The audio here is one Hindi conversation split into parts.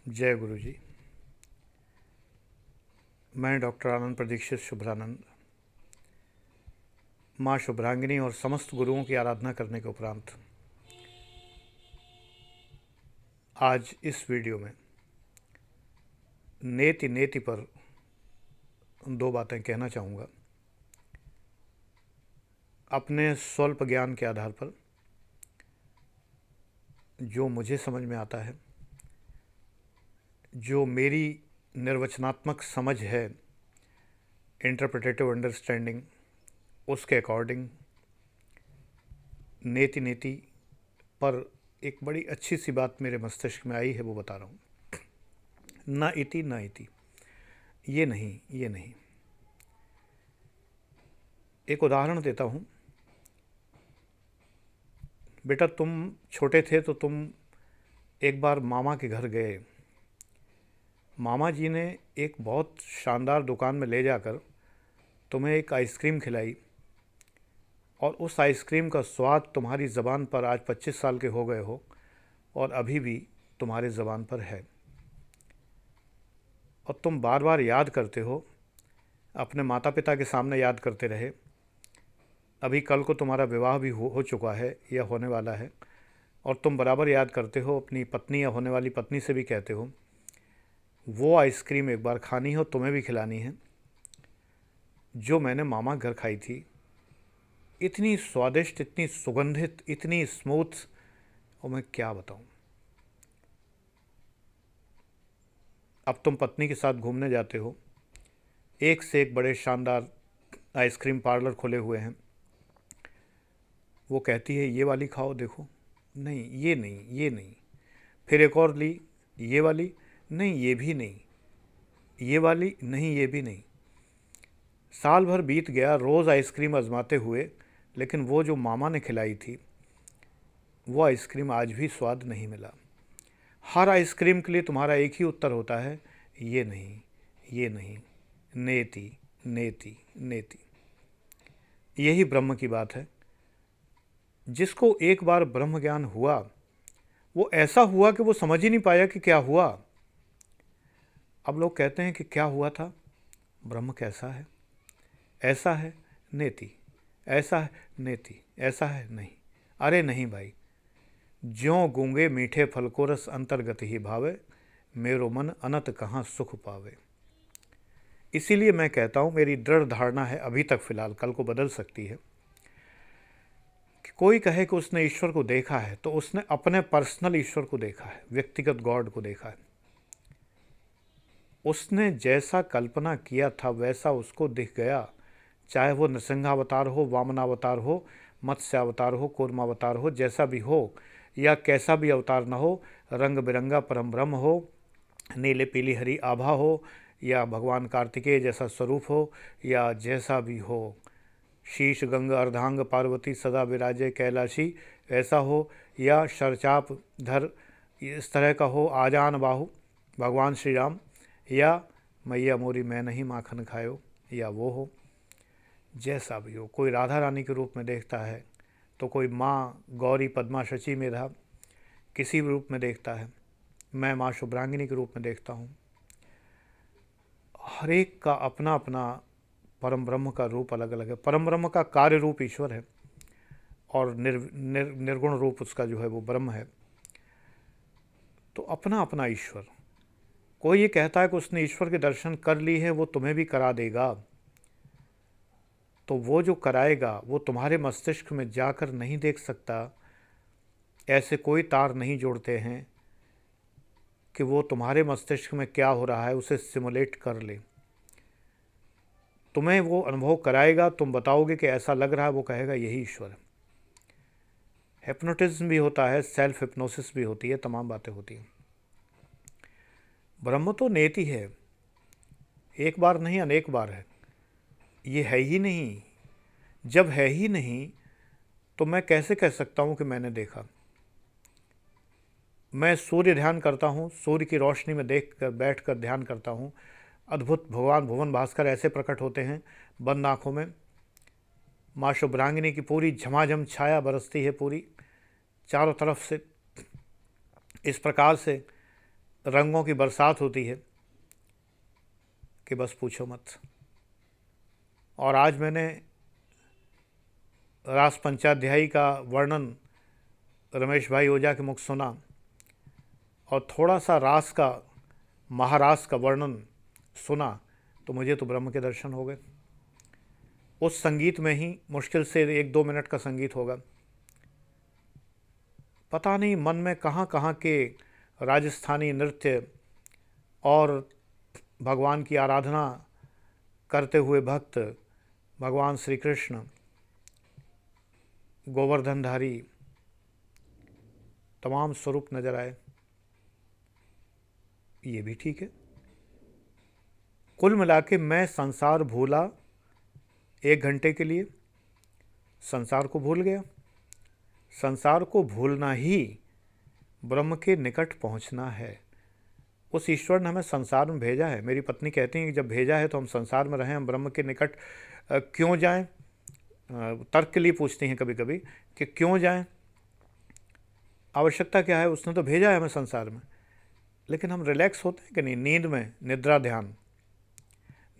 जय गुरु जी। मैं डॉक्टर आनंद प्रदीक्षित शुभ्रानंद माँ शुभ्रांगिनी और समस्त गुरुओं की आराधना करने के उपरांत आज इस वीडियो में नेति नेति पर दो बातें कहना चाहूँगा। अपने स्वल्प ज्ञान के आधार पर जो मुझे समझ में आता है, जो मेरी निर्वचनात्मक समझ है, इंटरप्रिटेटिव अंडरस्टैंडिंग, उसके अकॉर्डिंग नेति नेति पर एक बड़ी अच्छी सी बात मेरे मस्तिष्क में आई है, वो बता रहा हूँ। न इति न इति, ये नहीं। एक उदाहरण देता हूँ। बेटा, तुम छोटे थे तो तुम एक बार मामा के घर गए। मामा जी ने एक बहुत शानदार दुकान में ले जाकर तुम्हें एक आइसक्रीम खिलाई और उस आइसक्रीम का स्वाद तुम्हारी ज़बान पर, आज 25 साल के हो गए हो और अभी भी तुम्हारे ज़बान पर है, और तुम बार बार याद करते हो। अपने माता पिता के सामने याद करते रहे। अभी कल को तुम्हारा विवाह भी हो चुका है या होने वाला है, और तुम बराबर याद करते हो। अपनी पत्नी या होने वाली पत्नी से भी कहते हो वो आइसक्रीम एक बार खानी हो, तुम्हें भी खिलानी है, जो मैंने मामा घर खाई थी। इतनी स्वादिष्ट, इतनी सुगंधित, इतनी स्मूथ, और मैं क्या बताऊं। अब तुम पत्नी के साथ घूमने जाते हो, एक से एक बड़े शानदार आइसक्रीम पार्लर खुले हुए हैं। वो कहती है ये वाली खाओ, देखो, नहीं ये नहीं। फिर एक और ली, ये वाली नहीं, ये भी नहीं, ये वाली नहीं, ये भी नहीं। साल भर बीत गया रोज़ आइसक्रीम आजमाते हुए, लेकिन वो जो मामा ने खिलाई थी वो आइसक्रीम आज भी स्वाद नहीं मिला। हर आइसक्रीम के लिए तुम्हारा एक ही उत्तर होता है, ये नहीं। नेति नेति नेति। यही ब्रह्म की बात है। जिसको एक बार ब्रह्म ज्ञान हुआ, वो ऐसा हुआ कि वो समझ ही नहीं पाया कि क्या हुआ। अब लोग कहते हैं कि क्या हुआ था, ब्रह्म कैसा है, ऐसा है नेति, ऐसा है नेति, ऐसा है नहीं। अरे नहीं भाई, ज्यों गूंगे मीठे फल को रस अंतर्गत ही भावे, मेरो मन अनत कहाँ सुख पावे। इसीलिए मैं कहता हूँ, मेरी दृढ़ धारणा है अभी तक, फिलहाल, कल को बदल सकती है, कि कोई कहे कि उसने ईश्वर को देखा है तो उसने अपने पर्सनल ईश्वर को देखा है, व्यक्तिगत गॉड को देखा है। उसने जैसा कल्पना किया था वैसा उसको दिख गया। चाहे वो नृसिंहावतार हो, वामनावतार हो, मत्स्यावतार हो, कूर्मावतार हो, जैसा भी हो, या कैसा भी अवतार न हो, रंग बिरंगा परम ब्रह्म हो, नीले पीली हरी आभा हो, या भगवान कार्तिकेय जैसा स्वरूप हो, या जैसा भी हो, शीश गंग अर्धांग पार्वती सदा विराजे कैलाशी ऐसा हो, या शरचाप धर इस तरह का हो, आजान बाहु भगवान श्री राम, या मैया मोरी मैं नहीं माखन खायो, या वो हो, जैसा भी हो। कोई राधा रानी के रूप में देखता है, तो कोई माँ गौरी पद्मा शची मेधा किसी भी रूप में देखता है। मैं माँ शुभ्रांगिनी के रूप में देखता हूँ। हर एक का अपना अपना परम ब्रह्म का रूप अलग अलग है। परम ब्रह्म का कार्य रूप ईश्वर है, और निर्गुण रूप उसका जो है वो ब्रह्म है। तो अपना अपना ईश्वर। कोई ये कहता है कि उसने ईश्वर के दर्शन कर ली है, वो तुम्हें भी करा देगा, तो वो जो कराएगा वो तुम्हारे मस्तिष्क में जाकर नहीं देख सकता। ऐसे कोई तार नहीं जोड़ते हैं कि वो तुम्हारे मस्तिष्क में क्या हो रहा है उसे सिमुलेट कर ले। तुम्हें वो अनुभव कराएगा, तुम बताओगे कि ऐसा लग रहा है, वो कहेगा यही ईश्वर है। हिप्नोटिज्म भी होता है, सेल्फ हिप्नोसिस भी होती है, तमाम बातें होती हैं। ब्रह्म तो नेति है, एक बार नहीं अनेक बार है। ये है ही नहीं। जब है ही नहीं तो मैं कैसे कह सकता हूँ कि मैंने देखा। मैं सूर्य ध्यान करता हूँ, सूर्य की रोशनी में देख कर बैठ कर ध्यान करता हूँ। अद्भुत भगवान भुवन भास्कर ऐसे प्रकट होते हैं बंद आँखों में। माँ शुभ्रांगिनी की पूरी झमाझम छाया बरसती है पूरी चारों तरफ से। इस प्रकार से रंगों की बरसात होती है कि बस पूछो मत। और आज मैंने रास पंचाध्यायी का वर्णन रमेश भाई ओझा के मुख सुना और थोड़ा सा रास का, महारास का वर्णन सुना, तो मुझे तो ब्रह्म के दर्शन हो गए। उस संगीत में ही मुश्किल से 1-2 मिनट का संगीत होगा। पता नहीं मन में कहाँ कहाँ के राजस्थानी नृत्य और भगवान की आराधना करते हुए भक्त, भगवान श्री कृष्ण, गोवर्धनधारी तमाम स्वरूप नजर आए। ये भी ठीक है। कुल मिला के मैं संसार भूला 1 घंटे के लिए, संसार को भूल गया। संसार को भूलना ही ब्रह्म के निकट पहुंचना है। उस ईश्वर ने हमें संसार में भेजा है। मेरी पत्नी कहती हैं कि जब भेजा है तो हम संसार में रहें, हम ब्रह्म के निकट क्यों जाएं? तर्क के लिए पूछती हैं कभी कभी कि क्यों जाएं, आवश्यकता क्या है, उसने तो भेजा है हमें संसार में। लेकिन हम रिलैक्स होते हैं कि नहीं? नींद में निद्रा ध्यान,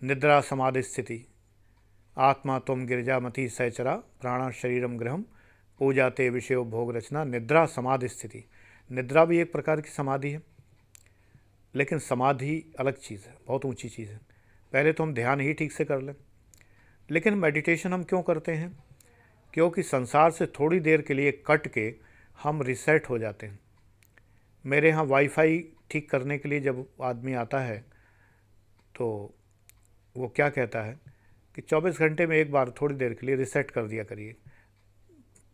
निद्रा समाधि स्थिति, आत्मा तुम गिरजामती सहचरा प्राणा शरीरम गृहम पूजा ते विषयो भोग रचना, निद्रा समाधि स्थिति। निद्रा भी एक प्रकार की समाधि है, लेकिन समाधि अलग चीज़ है, बहुत ऊंची चीज़ है। पहले तो हम ध्यान ही ठीक से कर लें। लेकिन मेडिटेशन हम क्यों करते हैं? क्योंकि संसार से थोड़ी देर के लिए कट के हम रिसेट हो जाते हैं। मेरे यहाँ वाईफाई ठीक करने के लिए जब आदमी आता है तो वो क्या कहता है कि 24 घंटे में एक बार थोड़ी देर के लिए रिसेट कर दिया करिए,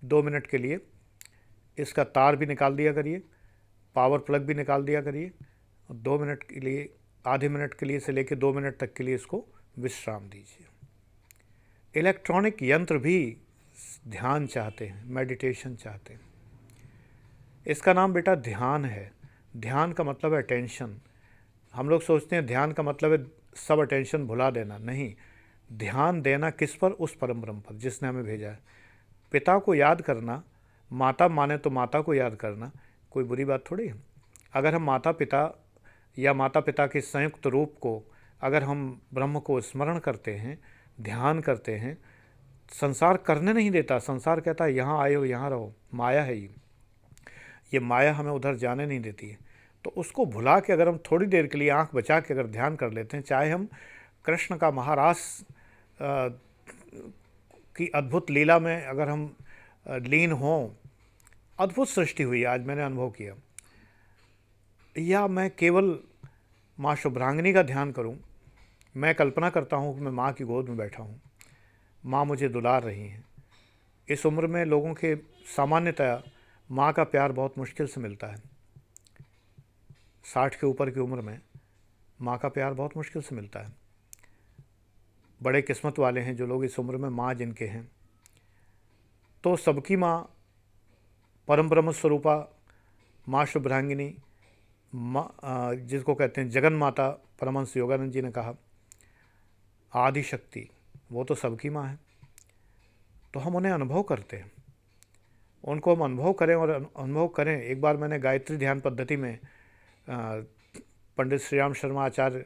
2 मिनट के लिए इसका तार भी निकाल दिया करिए, पावर प्लग भी निकाल दिया करिए, और 2 मिनट के लिए, आधे मिनट के लिए से लेकर 2 मिनट तक के लिए इसको विश्राम दीजिए। इलेक्ट्रॉनिक यंत्र भी ध्यान चाहते हैं, मेडिटेशन चाहते हैं। इसका नाम बेटा ध्यान है। ध्यान का मतलब है अटेंशन। हम लोग सोचते हैं ध्यान का मतलब है सब अटेंशन भुला देना। नहीं, ध्यान देना किस पर? उस परम ब्रह्म पर जिसने हमें भेजा है। पिता को याद करना, माता माने तो माता को याद करना कोई बुरी बात थोड़ी है। अगर हम माता पिता या माता पिता के संयुक्त रूप को, अगर हम ब्रह्म को स्मरण करते हैं, ध्यान करते हैं, संसार करने नहीं देता। संसार कहता है यहाँ आए हो, यहाँ रहो, माया है ये माया हमें उधर जाने नहीं देती है। तो उसको भुला के अगर हम थोड़ी देर के लिए आंख बचा के अगर ध्यान कर लेते हैं, चाहे हम कृष्ण का महारास की अद्भुत लीला में अगर हम लीन हों, अद्भुत सृष्टि हुई आज मैंने अनुभव किया, या मैं केवल माँ शुभ्रांगिनी का ध्यान करूं, मैं कल्पना करता हूं कि मैं माँ की गोद में बैठा हूं, माँ मुझे दुलार रही हैं। इस उम्र में लोगों के सामान्यतया माँ का प्यार बहुत मुश्किल से मिलता है। 60 के ऊपर की उम्र में माँ का प्यार बहुत मुश्किल से मिलता है। बड़े किस्मत वाले हैं जो लोग इस उम्र में माँ जिनके हैं। तो सबकी माँ परम ब्रह्म स्वरूपा माँ शुभ्रांगिनी, माँ जिसको कहते हैं जगन माता, परमहंस योगानंद जी ने कहा आदि शक्ति, वो तो सबकी माँ है। तो हम उन्हें अनुभव करते हैं, उनको हम अनुभव करें और अनुभव करें। एक बार मैंने गायत्री ध्यान पद्धति में पंडित श्री राम शर्मा आचार्य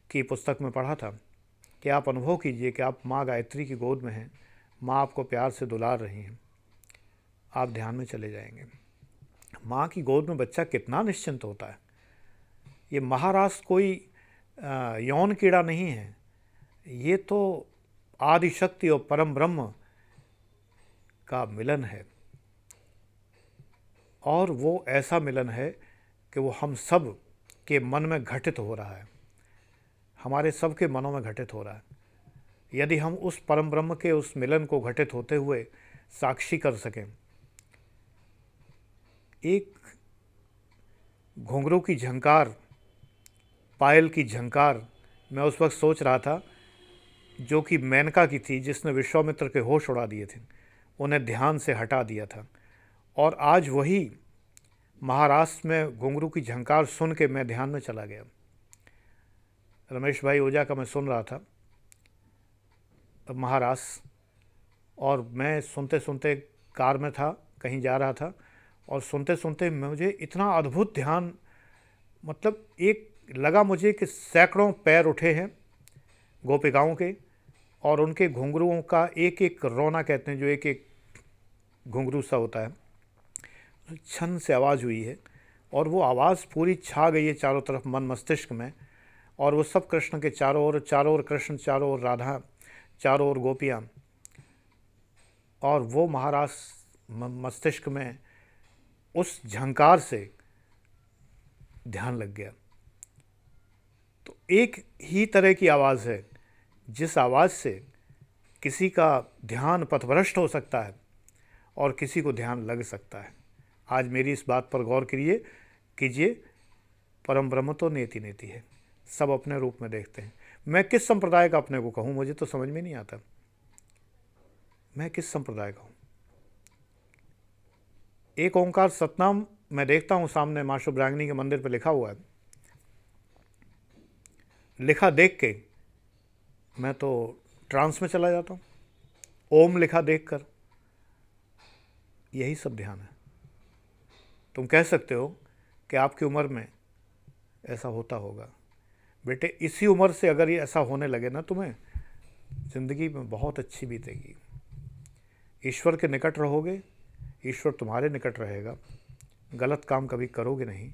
की पुस्तक में पढ़ा था कि आप अनुभव कीजिए कि आप माँ गायत्री की गोद में हैं, माँ आपको प्यार से दुलार रही हैं, आप ध्यान में चले जाएंगे। माँ की गोद में बच्चा कितना निश्चिंत होता है। ये महारास कोई यौन कीड़ा नहीं है, ये तो आदि शक्ति और परम ब्रह्म का मिलन है। और वो ऐसा मिलन है कि वो हम सब के मन में घटित हो रहा है, हमारे सब के मनों में घटित हो रहा है। यदि हम उस परम ब्रह्म के उस मिलन को घटित होते हुए साक्षी कर सकें। एक घुंघरू की झंकार, पायल की झंकार मैं उस वक्त सोच रहा था, जो कि मेनका की थी, जिसने विश्वामित्र के होश उड़ा दिए थे, उन्हें ध्यान से हटा दिया था। और आज वही महाराष्ट्र में घुंघरू की झंकार सुन के मैं ध्यान में चला गया। रमेश भाई ओझा का मैं सुन रहा था महाराष्ट्र, और मैं सुनते सुनते कार में था, कहीं जा रहा था, और सुनते सुनते मुझे इतना अद्भुत ध्यान मतलब एक लगा मुझे कि सैकड़ों पैर उठे हैं गोपिकाओं के, और उनके घुंघरुओं का एक एक रोना कहते हैं, जो एक एक घुंघरू सा होता है, छन से आवाज़ हुई है, और वो आवाज़ पूरी छा गई है चारों तरफ मन मस्तिष्क में, और वो सब कृष्ण के चारों ओर कृष्ण, चारों ओर राधा, चारों ओर गोपियाँ, और वो महाराज मस्तिष्क में उस झंकार से ध्यान लग गया। तो एक ही तरह की आवाज़ है जिस आवाज़ से किसी का ध्यान पथभ्रष्ट हो सकता है और किसी को ध्यान लग सकता है। आज मेरी इस बात पर गौर कीजिए, परम ब्रह्म तो नेति नेति है, सब अपने रूप में देखते हैं। मैं किस संप्रदाय का अपने को कहूँ, मुझे तो समझ में नहीं आता मैं किस संप्रदाय का हूँ। एक ओंकार सतनाम मैं देखता हूँ सामने माँ शुभ्रांगिनी के मंदिर पर लिखा हुआ है, लिखा देख के मैं तो ट्रांस में चला जाता हूँ, ओम लिखा देखकर। यही सब ध्यान है। तुम कह सकते हो कि आपकी उम्र में ऐसा होता होगा। बेटे, इसी उम्र से अगर ये ऐसा होने लगे ना, तुम्हें ज़िंदगी में बहुत अच्छी बीतेगी। ईश्वर के निकट रहोगे, ईश्वर तुम्हारे निकट रहेगा, गलत काम कभी करोगे नहीं।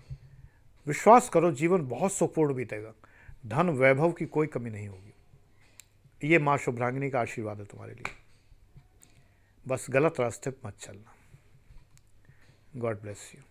विश्वास करो, जीवन बहुत सुखपूर्ण बीतेगा, धन वैभव की कोई कमी नहीं होगी। ये माँ शुभ्रांगिनी का आशीर्वाद है तुम्हारे लिए। बस गलत रास्ते पर मत चलना। God bless you.